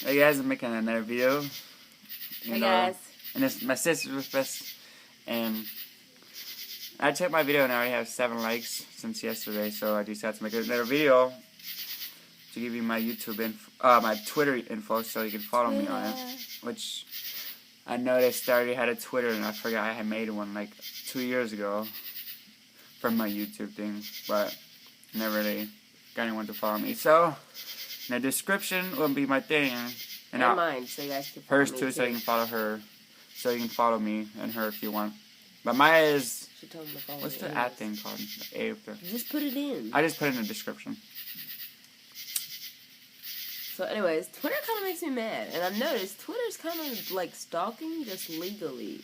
Hey guys, I'm making another video. Hey guys. And it's my sister's with us. And I checked my video and I already have 7 likes since yesterday. So I decided to make another video to give you my YouTube my Twitter info so you can follow me on it. Which I noticed I already had a Twitter and I forgot I had made one like 2 years ago from my YouTube thing. But never really got anyone to follow me. So in the description will be my thing. And mine, so you guys can follow hers me too, so you can follow her. So you can follow me and her if you want. But mine is... What's the ad thing called? The A with the... Just put it in. I just put it in the description. So anyways, Twitter kind of makes me mad. And I've noticed Twitter's kind of like stalking just legally.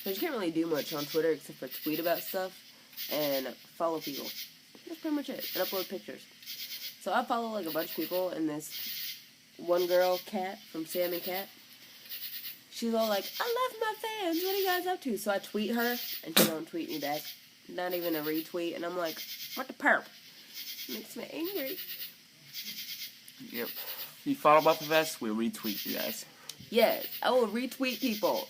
So you can't really do much on Twitter except for tweet about stuff and follow people. That's pretty much it. And upload pictures. So I follow like a bunch of people, and this one girl, Kat, from Sam and Cat, she's all like, I love my fans, what are you guys up to? So I tweet her, and she don't tweet me back. Not even a retweet, and I'm like, what the perp? Makes me angry. Yep. If you follow both of us, we'll retweet you guys. Yes, I will retweet people.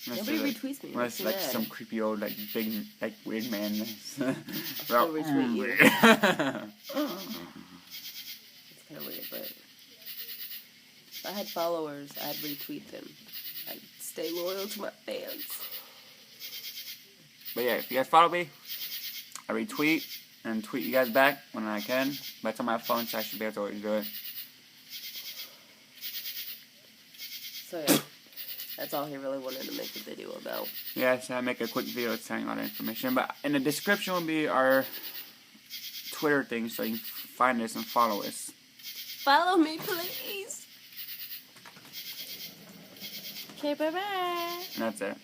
Nobody retweets me. Unless like some creepy old big weird man. I'll retweet you. It's kind of weird, but if I had followers, I'd retweet them. I'd stay loyal to my fans. But yeah, if you guys follow me, I retweet and tweet you guys back when I can. But it's on my phone, so I should be able to always do it. So yeah. That's all he really wanted to make a video about. Yeah, so I make a quick video telling all the information. But in the description will be our Twitter thing, so you can find us and follow us. Follow me, please. Okay, bye-bye. And that's it.